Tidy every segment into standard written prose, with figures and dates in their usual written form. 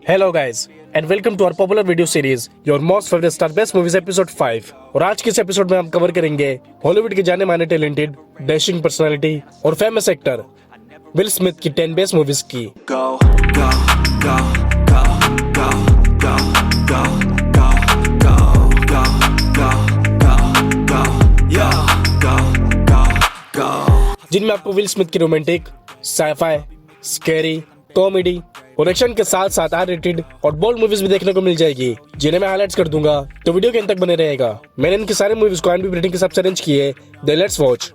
Hello guys and welcome to our popular video series Your Most Favorite Star Best Movies Episode 5। और आज के इस episode में हम कवर करेंगे हॉलीवुड के जाने माने टैलेंटेड डैशिंग पर्सनालिटी और फेमस एक्टर विल स्मिथ की 10 बेस्ट मूवीज की। जिनमें आपको विल स्मिथ की रोमांटिक, साइफाई, स्कैरी, कॉमेडी और एक्शन के साथ साथ आर रेटेड और बोल्ड मूवीज भी देखने को मिल जाएगी, जिन्हें मैं हाइलाइट्स कर दूंगा, तो वीडियो के अंत तक बने रहेगा। मैंने इनकी सारी मूवीज को IMDb रेटिंग के हिसाब से अरेंज किए, देन लेट्स वॉच।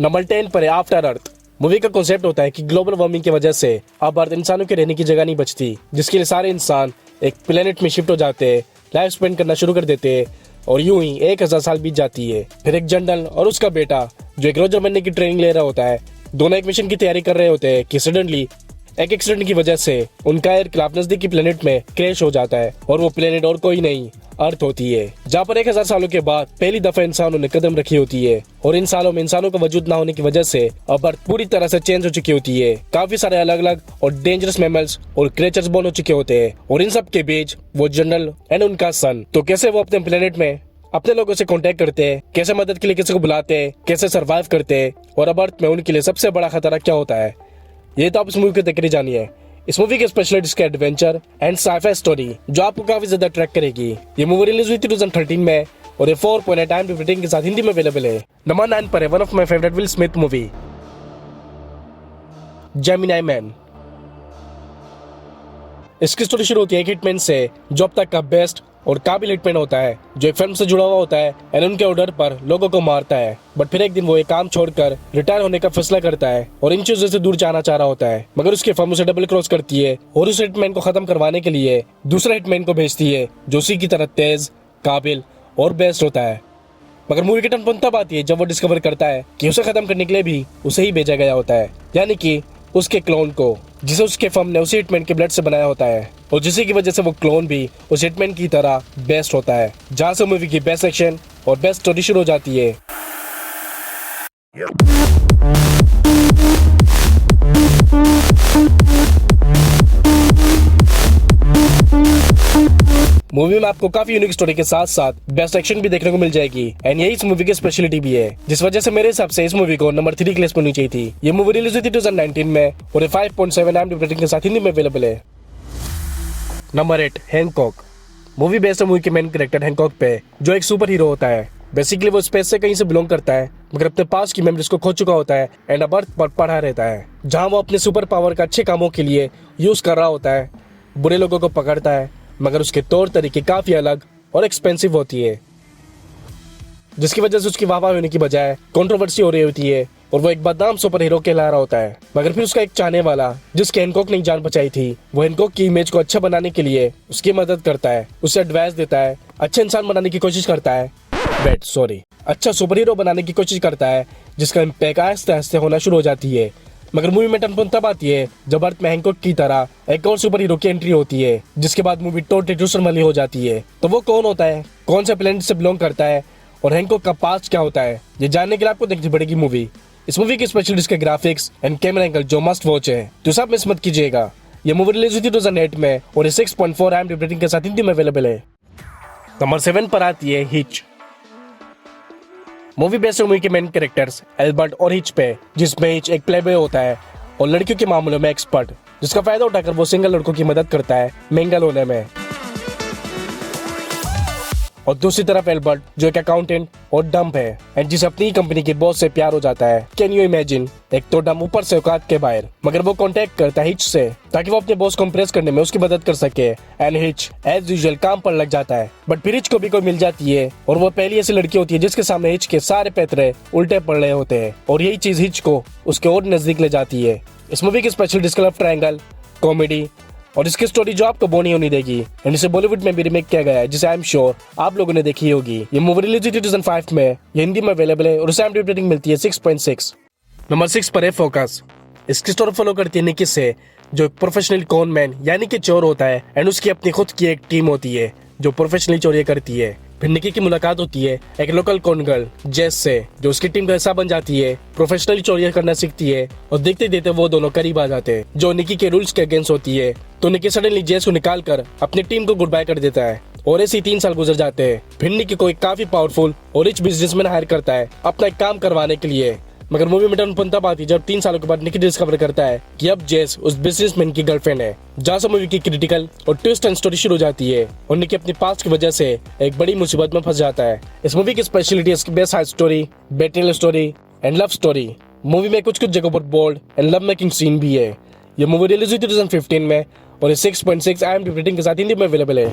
नंबर 10 पर है आफ्टर अर्थ। मूवी का कॉन्सेप्ट होता है कि ग्लोबल वार्मिंग की वजह से अब अर्थ इंसानों के रहने की जगह नहीं बचती, जिसके लिए सारे इंसान एक प्लेनेट में शिफ्ट हो जाते हैं, लाइफ स्पेंड करना शुरू कर देते हैं और यूं ही 1000 साल बीत जाती है। फिर एक जनरल और उसका बेटा जो एक रोजर बनने की ट्रेनिंग ले रहा होता है, दोनों एक मिशन की तैयारी कर रहे होते हैं कि सडनली एक एक्सीडेंट की वजह से उनका एयरक्राफ्ट नजदीकी प्लेनेट में क्रैश हो जाता है और वो प्लेनेट और कोई नहीं अर्थ होती है, जहाँ पर 1000 सालों के बाद पहली दफा इंसानों ने कदम रखी होती है। और इन सालों में इंसानों का वजूद न होने की वजह से अब अर्थ पूरी तरह से चेंज हो चुकी होती है। काफी सारे अलग अलग और डेंजरस मैमल्स और क्रिएचर्स बॉर्न हो चुके होते हैं और इन सब के बीच वो जनरल एंड उनका सन, तो कैसे वो अपने प्लेनेट में अपने लोगों से कांटेक्ट करते हैं, कैसे मदद के लिए किसी को बुलाते हैं, कैसे सर्वाइव करते हैं और अब अर्थ में उनके लिए सबसे बड़ा खतरा क्या होता है, ये तो आप इस मूवी को देखकर ही जानिए। इस मूवी के स्पेशलिटी इसका एडवेंचर एंड साइफाई स्टोरी जो आपको काफी ज्यादा अट्रैक्ट करेगी। ये मूवी रिलीज हुई थी 2013 में और ये 4.8 IMDb रेटिंग के साथ हिंदी में अवेलेबल है। नंबर 9 पर है one of my favourite will Smith movie Gemini man. इसकी स्टोरी शुरू होती है एक हिटमैन से जो अब तक का बेस्ट और काबिल हिटमैन होता है, जो एक फिल्म से जुड़ा हुआ होता है एंड उनके ऑर्डर पर लोगों को मारता है। बट फिर एक दिन वो एक काम छोड़कर रिटायर होने का फैसला करता है और इन चीजों से दूर जाना चाह रहा होता है, मगर उसकी फर्म उसे डबल क्रॉस करती है और उस हिटमैन को खत्म करवाने के लिए दूसरे हिटमैन को भेजती है जो उसी की तरह तेज, काबिल और बेस्ट होता है। मगर मूवी की टर्न तब आती है जब वो डिस्कवर करता है कि उसे खत्म करने के लिए भी उसे ही भेजा गया होता है, यानी कि उसके क्लोन को, जिसे उसके फर्म ने उसी हिटमैन के ब्लड से बनाया होता है और जिसी की वजह से वो क्लोन भी उस हिटमैन की तरह बेस्ट होता है। जहां से मूवी की बेस्ट एक्शन और बेस्ट स्टोरी शुरू हो जाती है। मूवी में आपको काफी यूनिक स्टोरी के साथ साथ बेस्ट एक्शन भी देखने को मिल जाएगी एंड यही इस मूवी की स्पेशलिटी भी है, जिस वजह से मेरे हिसाब से इस मूवी को नंबर 3 की लिस्ट में होनी चाहिए थी। ये मूवी रिलीज हुई थी 2019 में और 5.7 IMDb रेटिंग के साथ हिंदी में अवेलेबल है। Number 8 Hancock. मूवी बेस्ड है मूवी के मेन कैरेक्टर हैंकॉक पे, जो एक सुपर हीरो होता है। बेसिकली वो स्पेस से कहीं से बिलोंग करता है, मगर अपने पास की मेमोरीज को खो चुका होता है एंड अब अर्थ पर पढ़ा रहता है, जहाँ वो अपने सुपर पावर का अच्छे कामों के लिए यूज कर रहा होता है। बुरे लोगों को पकड़ता है, मगर उसके तौर तरीके काफी अलग और एक्सपेंसिव होती है, जिसकी वजह से उसकी वाहवाही होने की बजाय कंट्रोवर्सी हो रही होती है और वो एक बदनाम सुपर हीरो कहला रहा होता है। मगर फिर उसका एक चाहने वाला, जिसके हैंकॉक ने जान बचाई थी, वो हैंकॉक की इमेज को अच्छा बनाने के लिए उसकी मदद करता है, उसे एडवाइस देता है, अच्छा इंसान बनाने की कोशिश करता है, अच्छा सुपर हीरो बनाने की कोशिश करता है, जिसका इम्पैक्ट आहिस्ते आहिस्ते होना शुरू हो जाती है। मगर मूवी में टर्न तब आती है जब अर्थ में हैंकॉक की तरह एक और सुपर हीरो की एंट्री होती है, जिसके बाद मूवी टोटली दूसरे वाली हो जाती है। तो वो कौन होता है, कौन से प्लेनेट से बिलोंग करता है और हैंकॉक का पास्ट क्या होता है, ये जानने के लिए आपको देखनी पड़ेगी मूवी। इस मूवी की स्पेशलिटी इसके ग्राफिक्स एंड कैमरा एंगल जो मस्ट वॉच है, तो सब मिस मत कीजिएगा। ये मूवी रिलीज हुई थी 2008 में और 6.4 IMDb रेटिंग के साथ हिंदी में अवेलेबल है। नंबर 7 पर आती है हिच। मूवी बेस्ड मूवी के मेन कैरेक्टर्स एल्बर्ट और हिच पे, जिसमें हिच एक प्लेबॉय होता है और लड़कियों के मामलों में एक्सपर्ट, जिसका फायदा उठाकर वो सिंगल लड़कों की मदद करता है मिंगल होने में। और दूसरी तरफ एल्बर्ट जो एक अकाउंटेंट और डम्प है एंड जिसे अपनी कंपनी के बॉस से प्यार हो जाता है। कैन यू इमेजिन, एक तो डम्प ऊपर से औकात के बाहर, मगर वो कांटेक्ट करता है हिच से ताकि वो अपने बॉस को इम्प्रेस करने में उसकी मदद कर सके एंड हिच एज यूजुअल काम पर लग जाता है। बट फिर हिच को भी कोई मिल जाती है और वो पहली ऐसी लड़की होती है जिसके सामने हिच के सारे पैतरे उल्टे पड़ रहे होते हैं और यही चीज हिच को उसके और नजदीक ले जाती है। इस मूवी की स्पेशल डिस्क लव ट्रायंगल, कॉमेडी, और इसकी स्टोरी जो आपको बोर नहीं होने देगी। एंड इसे बॉलीवुड में भी रिमेक किया गया है जिसे आई एम श्योर आप लोगों ने देखी होगी। ये मूवी रिलीज 2005 में, ये हिंदी में अवेलेबल है और उसे IMDb रेटिंग मिलती है 6.6। नंबर 6 पर है फोकस। इसकी स्टोरी फॉलो करती है निकी से, जो एक प्रोफेशनल कॉन मैन यानी कि चोर होता है एंड उसकी अपनी खुद की एक टीम होती है जो प्रोफेशनली चोरी करती है। फिर निकी की मुलाकात होती है एक लोकल कॉन गर्ल जेस से, जो उसकी टीम का हिस्सा बन जाती है, प्रोफेशनली चोरी करना सीखती है और देखते देखते वो दोनों करीब आ जाते हैं, जो निकी के रूल्स के अगेंस्ट होती है। तो निकी सडनली जेस को निकाल कर अपनी टीम को गुड बाय कर देता है और ऐसे 3 साल गुजर जाते हैं। फिर निकी को एक काफी पावरफुल और रिच बिजनेसमैन हायर करता है अपना एक काम करवाने के लिए। मगर मूवी में टर्न तब आती है जब 3 सालों के बाद निकी डिस्कवर करता है कि अब जेस उस बिजनेसमैन की गर्लफ्रेंड है। जहाँ से मूवी की क्रिटिकल और ट्विस्ट एंड स्टोरी शुरू हो जाती है और निकी अपनी पास्ट की वजह से एक बड़ी मुसीबत में फंस जाता है। इस मूवी की स्पेशलिटी इसकी best high story, betrayal story and love story. Movie में कुछ जगहों पर bold and love making scene भी है। ये मूवी रिलीज हुई 2015 में और 6.6 IMDb रेटिंग के साथ हिंदी में अवेलेबल है।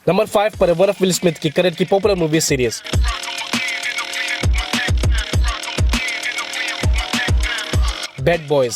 नंबर 5 पर है वन ऑफ विल स्मिथ की करियर की popular movie series bad boys.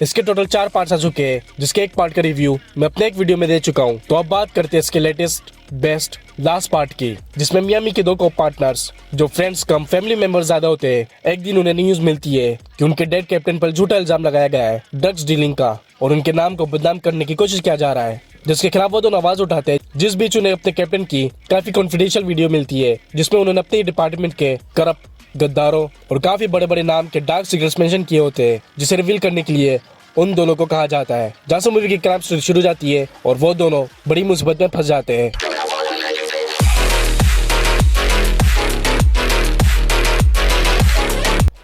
इसके टोटल 4 पार्ट्स आ चुके हैं, जिसके एक पार्ट का रिव्यू मैं अपने एक वीडियो में दे चुका हूं। तो अब बात करते हैं इसके लेटेस्ट बेस्ट लास्ट पार्ट की, जिसमें मियामी के 2 को पार्टनर्स जो फ्रेंड्स कम फैमिली मेंबर्स ज्यादा होते हैं, एक दिन उन्हें न्यूज मिलती है कि उनके डेड कैप्टन पर झूठा इल्जाम लगाया गया है ड्रग्स डीलिंग का और उनके नाम को बदनाम करने की कोशिश किया जा रहा है, जिसके खिलाफ वो दोनों आवाज उठाते हैं। जिस बीच उन्हें अपने कैप्टन की काफी कॉन्फिडेंशियल वीडियो मिलती है जिसमें उन्होंने अपने डिपार्टमेंट के करप्ट गद्दारों और काफी बड़े बड़े नाम के डार्क सीक्रेट्स मेंशन किए होते हैं, जिसे रिवील करने के लिए उन दोनों को कहा जाता है। जहाँ से मूवी की क्राइम स्टोरी शुरू जाती है और वो दोनों बड़ी मुसीबत में फंस जाते हैं।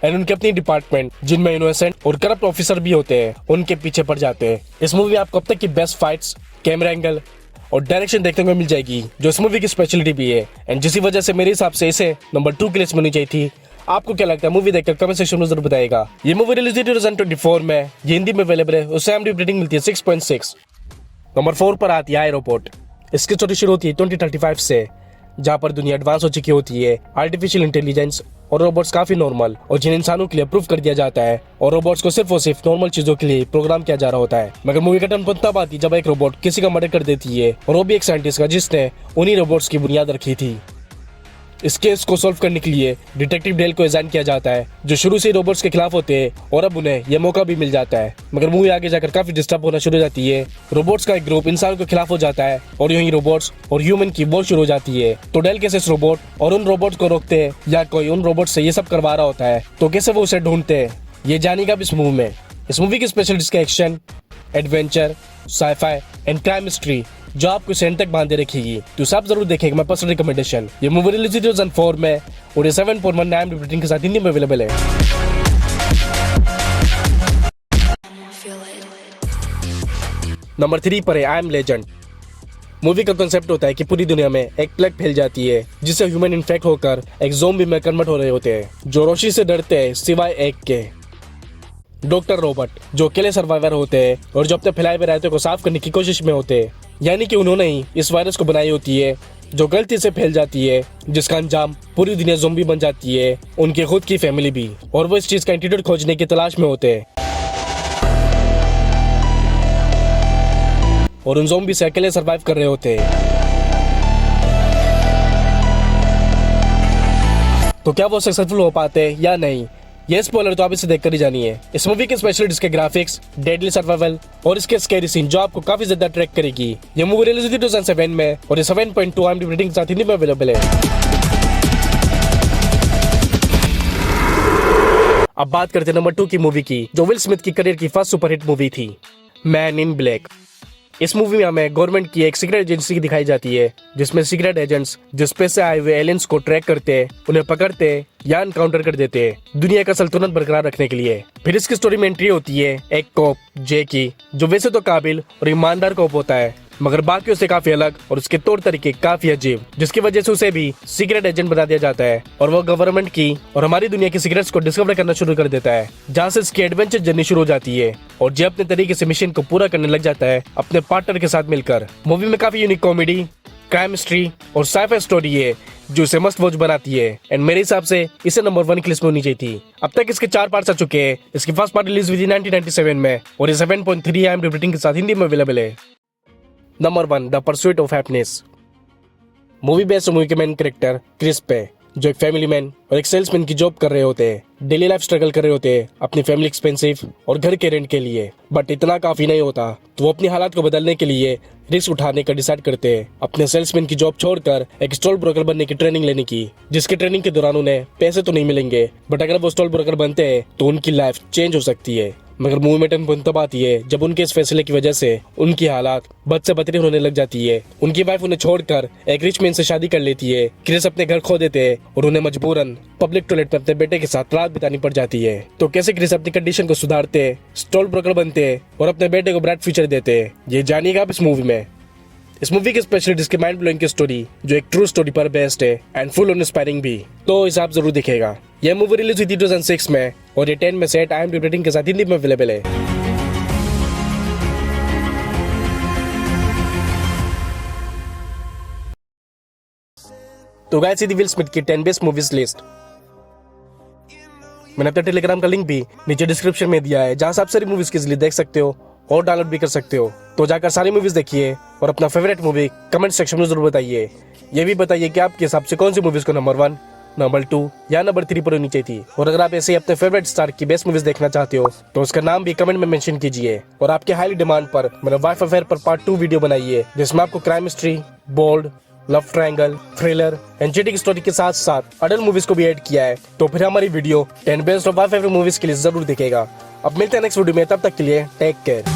एंड उनके अपनी डिपार्टमेंट जिनमें इनोसेंट और करप्ट ऑफिसर भी होते हैं उनके पीछे पड़ जाते हैं। इस मूवी में आपको अब तक की बेस्ट फाइट्स, कैमरा एंगल और डायरेक्शन देखने को मिल जाएगी, जो इस मूवी की स्पेशलिटी भी है एंड जिसी वजह से मेरे हिसाब से इसे नंबर 2 की लिस्ट में होनी चाहिए थी। आपको क्या लगता है? मूवी देखकर कमेंट सेक्शन में जरूर बताइएगा। ये मूवी रिलीज 2024 में, ये हिंदी में अवेलेबल है, उसे IMDb रेटिंग मिलती है 6.6। नंबर 4 पर आती है आई रोबोट। इसकी स्टोरी शुरू होती है 2035 से, जहाँ पर दुनिया एडवांस हो चुकी होती है। आर्टिफिशियल इंटेलिजेंस और रोबोट्स काफी नॉर्मल और जिन इंसानों के लिए अप्रूव कर दिया जाता है और रोबोट्स को सिर्फ और सिर्फ नॉर्मल चीजों के लिए प्रोग्राम किया जा रहा होता है। मगर मूवी का टर्न तब आती है जब एक रोबोट किसी का मर्डर कर देती है और वो भी एक साइंटिस्ट का जिसने उन्हीं रोबोट्स की बुनियाद रखी थी। इस केस को सॉल्व करने के लिए डिटेक्टिव डेल को असाइन किया जाता है, जो शुरू से रोबोट्स के खिलाफ होते हैं और अब उन्हें यह मौका भी मिल जाता है। मगर मूवी आगे जाकर काफी डिस्टर्ब होना शुरू हो जाती है। रोबोट्स का एक ग्रुप इंसानों के खिलाफ हो जाता है और यूं ही रोबोट्स और ह्यूमन की वॉर शुरू हो जाती है। तो डेल कैसे इस रोबोट और उन रोबोट्स को रोकते हैं या कोई उन रोबोट से ये सब करवा रहा होता है, तो कैसे वो उसे ढूंढते हैं, ये जानेगा इस मूवी में। इस मूवी की स्पेशलिटी का action, adventure, sci-fi and crime mystery जो आपको सेंट तक बांधे रखेगी, तो सब जरूर देखेंगे। मैं पर्सनल रिकमेंडेशन। ये मूवी रिलीज 2004 में और 7.1 IMDb रेटिंग के साथ हिंदी में अवेलेबल है। नंबर 3 पर है आई एम लेजेंड। मूवी का कंसेप्ट होता है कि पूरी दुनिया में एक प्लेग फैल जाती है जिससे ह्यूमन इन्फेक्ट होकर एक ज़ॉम्बी में कन्वर्ट हो रहे होते हैं, जो रोशनी से डरते हैं सिवाय एक के, डॉक्टर रॉबर्ट, जो अकेले सर्वाइवर होते हैं और जो अपने फैलाए हुए रायते को साफ करने की कोशिश में होते हैं। यानी कि उन्होंने ही इस वायरस को बनाई होती है जो गलती से फैल जाती है, जिसका अंजाम पूरी दुनिया ज़ॉम्बी बन जाती है, उनके खुद की फैमिली भी, और वो इस चीज का एंटीडोट खोजने की तलाश में होते हैं और उन ज़ॉम्बी से अकेले सर्वाइव कर रहे होते हैं। तो क्या वो सक्सेसफुल हो पाते हैं या नहीं, ये स्पॉइलर तो आप इसे देखकर ही जानिए। इस मूवी के स्पेशल इसके ग्राफिक्स, डेडली सर्वाइवल और इसके स्कैरी सीन जो आपको काफी ज्यादा अट्रैक्ट करेगी। ये मूवी रिलीज हुई 2007 में और ये 7.2 IMDb रेटिंग के साथ हिंदी में अवेलेबल है। अब बात करते हैं नंबर 2 की मूवी की, जो विल स्मिथ की करियर की फर्स्ट सुपरहिट मूवी थी, मैन इन ब्लैक। इस मूवी में हमें गवर्नमेंट की एक सीक्रेट एजेंसी दिखाई जाती है, जिसमें सीक्रेट एजेंट्स जो स्पेस से आए हुए एलियंस को ट्रैक करते हैं, उन्हें पकड़ते हैं या एनकाउंटर कर देते हैं दुनिया का सल्तनत बरकरार रखने के लिए। फिर इसकी स्टोरी में एंट्री होती है एक कॉप जे की, जो वैसे तो काबिल और ईमानदार कॉप होता है, मगर बाकियों से काफी अलग और उसके तौर तरीके काफी अजीब, जिसकी वजह से उसे भी सीक्रेट एजेंट बना दिया जाता है और वो गवर्नमेंट की और हमारी दुनिया की सीक्रेट्स को डिस्कवर करना शुरू कर देता है। जहाँ से इसकी एडवेंचर जर्नी शुरू हो जाती है और जे अपने तरीके से मिशन को पूरा करने लग जाता है अपने पार्टनर के साथ मिलकर। मूवी में काफी यूनिक कॉमेडी, क्राइम मिस्ट्री और साइफाई स्टोरी है जो इसे मस्ट वॉच बनाती है। एंड मेरे हिसाब से इसे नंबर 1 की लिस्ट में होनी चाहिए थी। अब तक इसके 4 पार्ट्स आ चुके हैं। इसकी फर्स्ट पार्ट रिलीज हुई थी 1997 में और ये 7.3 IMDb रेटिंग के साथ हिंदी में अवेलेबल है। Number 1 the pursuit of happiness. Movie based movie के मेन कैरेक्टर क्रिस्प है जो एक फैमिली मैन और एक सेल्समैन की जॉब कर रहे होते हैं। डेली लाइफ स्ट्रगल कर रहे होते हैं अपनी फैमिली एक्सपेंसिव और घर के रेंट के लिए, बट इतना काफी नहीं होता तो वो अपनी हालात को बदलने के लिए रिस्क उठाने का डिसाइड करते हैं अपने सेल्समैन की जॉब छोड़कर एक स्टॉल ब्रोकर बनने की ट्रेनिंग लेने की, जिसकी ट्रेनिंग के दौरान उन्हें पैसे तो नहीं मिलेंगे बट अगर वो स्टॉल ब्रोकर बनते हैं तो उनकी लाइफ चेंज हो सकती है। मगर मूवी में टर्न पॉइंट तब आती है जब उनके इस फैसले की वजह से उनकी हालात बद से बदतर होने लग जाती है। उनकी वाइफ उन्हें छोड़कर एक रिच मैन से शादी कर लेती है। क्रिस अपने घर खो देते हैं और उन्हें मजबूरन पब्लिक टॉयलेट में अपने बेटे के साथ रात बितानी पड़ जाती है। तो कैसे क्रिस अपनी कंडीशन को सुधारते हैं, स्टॉल ब्रोकर बनते हैं और अपने बेटे को ब्राइट फ्यूचर देते हैं, ये जानिएगा आप इस मूवी में। इस मूवी की स्पेशलिटी इसकी माइंड ब्लोइंग की स्टोरी जो एक ट्रू स्टोरी पर बेस्ड है एंड फुल ऑन इंस्पायरिंग भी, तो इसे आप जरूर देखेगा। यह मूवी रिलीज हुई थी 2006 में और ये 10 में से 8 IMDb रेटिंग के साथ हिंदी में अवेलेबल है। तो गाइस, विल स्मिथ की 10 बेस्ट मूवीज लिस्ट मैंने अपने टेलीग्राम का लिंक भी नीचे डिस्क्रिप्शन में दिया है, जहां से आप सारी मूवीज के लिए देख सकते हो और डाउनलोड भी कर सकते हो। तो जाकर सारी मूवीज देखिए और अपना फेवरेट मूवी कमेंट सेक्शन में जरूर बताइए। ये भी बताइए कि आपके हिसाब से कौन सी मूवीज को नंबर 1, नंबर 2 या नंबर 3 पर होनी चाहिए थी। और अगर आप ऐसे ही अपने फेवरेट स्टार की बेस्ट मूवीज देखना चाहते हो तो उसका नाम भी कमेंट में मेंशन कीजिए। और आपके हाईली डिमांड पर मैंने वाइफ अफेयर पर पार्ट 2 वीडियो बनाई है, जिसमें आपको crime mystery, bold, love triangle, thriller and cheating story के साथ साथ अडल्ट मूवीज को भी ऐड किया है। तो फिर हमारी video 10 best of my favourite movies के लिए जरूर देखेगा। अब मिलते हैं नेक्स्ट वीडियो में, तब तक के लिए टेक केयर।